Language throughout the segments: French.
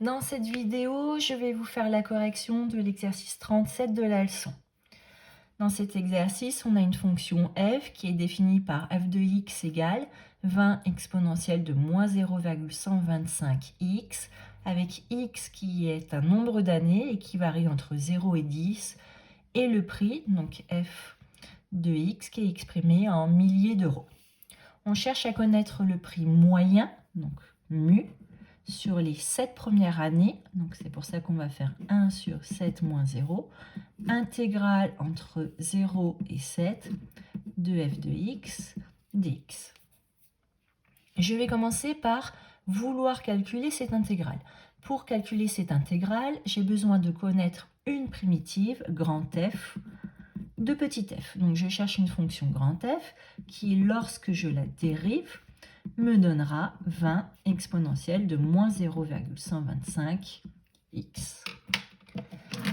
Dans cette vidéo, je vais vous faire la correction de l'exercice 37 de la leçon. Dans cet exercice, on a une fonction f qui est définie par f de x égale 20 exponentielle de moins 0,125x avec x qui est un nombre d'années et qui varie entre 0 et 10 et le prix, donc f de x, qui est exprimé en milliers d'euros. On cherche à connaître le prix moyen, donc mu, sur les 7 premières années, donc c'est pour ça qu'on va faire 1 sur 7 moins 0, intégrale entre 0 et 7 de f de x dx. Je vais commencer par vouloir calculer cette intégrale. Pour calculer cette intégrale, j'ai besoin de connaître une primitive, grand F, de petit f. Donc je cherche une fonction grand F qui, lorsque je la dérive, me donnera 20 exponentielle de moins 0,125x.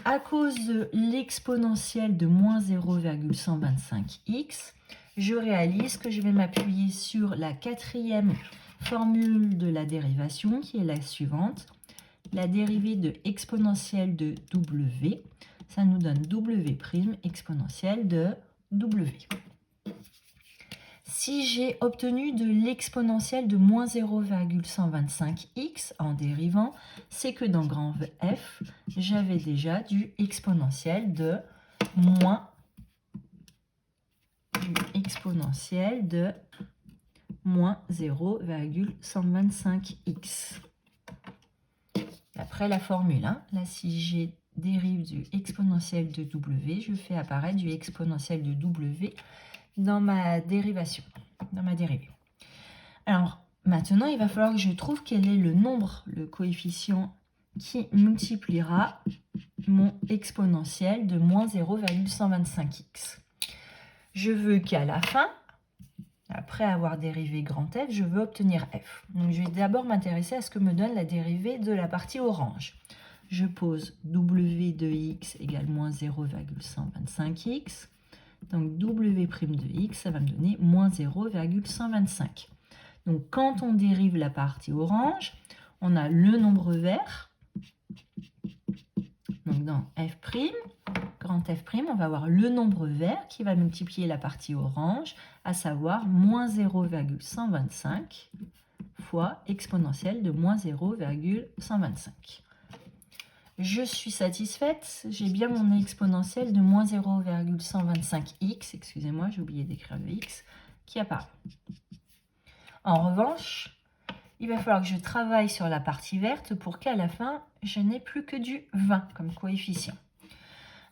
À cause de l'exponentielle de moins 0,125x, je réalise que je vais m'appuyer sur la quatrième formule de la dérivation qui est la suivante. La dérivée de exponentielle de w, ça nous donne w' exponentielle de w. Si j'ai obtenu de l'exponentielle de moins 0,125x en dérivant, c'est que dans grand F, j'avais déjà du exponentiel de moins 0,125x. Après la formule, là si j'ai dérive du exponentiel de w, je fais apparaître du exponentiel de w dans ma dérivation, dans ma dérivée. Alors maintenant, il va falloir que je trouve quel est le nombre, le coefficient qui multipliera mon exponentiel de moins 0,125x. Je veux qu'à la fin, après avoir dérivé grand F, je veux obtenir f. Donc je vais d'abord m'intéresser à ce que me donne la dérivée de la partie orange. Je pose w de x égale moins 0,125x. Donc w' de x, ça va me donner moins 0,125. Donc quand on dérive la partie orange, on a le nombre vert. Donc dans f', grand F', on va avoir le nombre vert qui va multiplier la partie orange, à savoir moins 0,125 fois exponentielle de moins 0,125. Je suis satisfaite, j'ai bien mon exponentielle de moins 0,125x, excusez-moi, j'ai oublié d'écrire le x, qui apparaît. En revanche, il va falloir que je travaille sur la partie verte pour qu'à la fin, je n'ai plus que du 20 comme coefficient.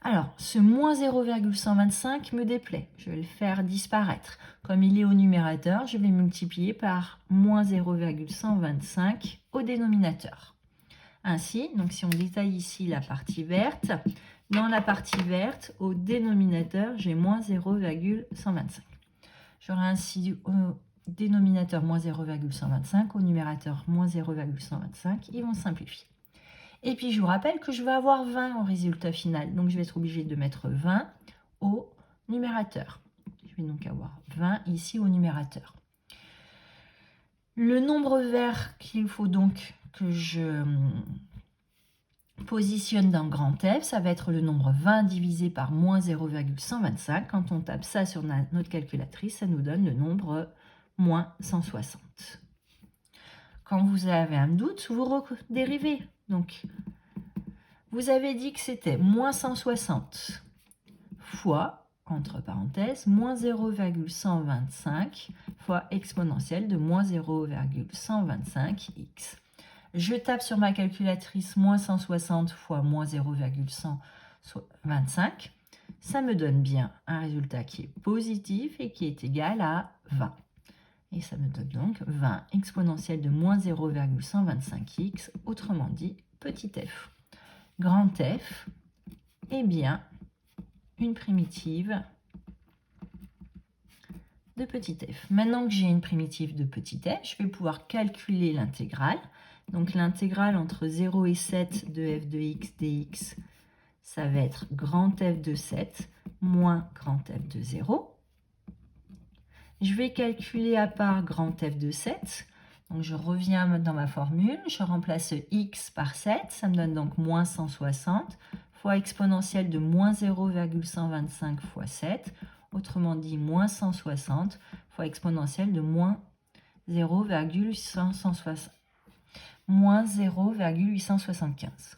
Alors, ce moins 0,125 me déplaît, je vais le faire disparaître. Comme il est au numérateur, je vais multiplier par moins 0,125 au dénominateur. Ainsi, donc si on détaille ici la partie verte, dans la partie verte, au dénominateur, j'ai moins 0,125. J'aurai ainsi au dénominateur moins 0,125, au numérateur moins 0,125, ils vont simplifier. Et puis je vous rappelle que je vais avoir 20 au résultat final, donc je vais être obligée de mettre 20 au numérateur. Je vais donc avoir 20 ici au numérateur. Le nombre vert qu'il faut donc que je positionne dans grand F, ça va être le nombre 20 divisé par moins 0,125. Quand on tape ça sur notre calculatrice, ça nous donne le nombre moins 160. Quand vous avez un doute, vous redérivez. Donc, vous avez dit que c'était moins 160 fois, entre parenthèses, moins 0,125 fois exponentielle de moins 0,125x. Je tape sur ma calculatrice moins 160 fois moins 0,125. Ça me donne bien un résultat qui est positif et qui est égal à 20. Et ça me donne donc 20 exponentielle de moins 0,125x, autrement dit petit f. Grand F est bien une primitive de petit f. Maintenant que j'ai une primitive de petit f, je vais pouvoir calculer l'intégrale. Donc l'intégrale entre 0 et 7 de f de x dx, ça va être grand F de 7 moins grand F de 0. Je vais calculer à part grand F de 7. Donc je reviens dans ma formule, je remplace x par 7, ça me donne donc moins 160 fois exponentielle de moins 0,125 fois 7, autrement dit moins 160 fois exponentielle de moins 0,875.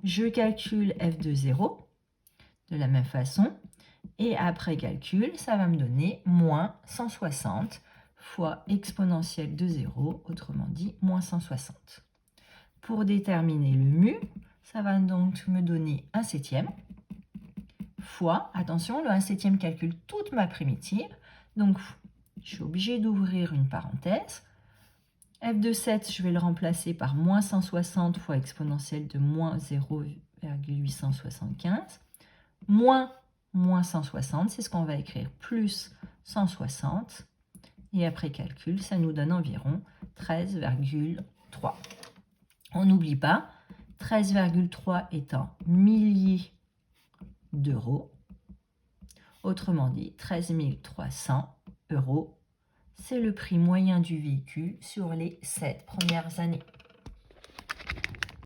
Je calcule f de 0 de la même façon, et après calcul, ça va me donner moins 160 fois exponentielle de 0, autrement dit moins 160. Pour déterminer le mu, ça va donc me donner 1/7 fois, attention, le 1/7 calcule toute ma primitive, donc je suis obligée d'ouvrir une parenthèse. F de 7, je vais le remplacer par moins 160 fois exponentielle de moins 0,875, moins 160, c'est ce qu'on va écrire, plus 160, et après calcul, ça nous donne environ 13,3. On n'oublie pas, 13,3 étant milliers d'euros, autrement dit 13 300 euros, c'est le prix moyen du véhicule sur les 7 premières années.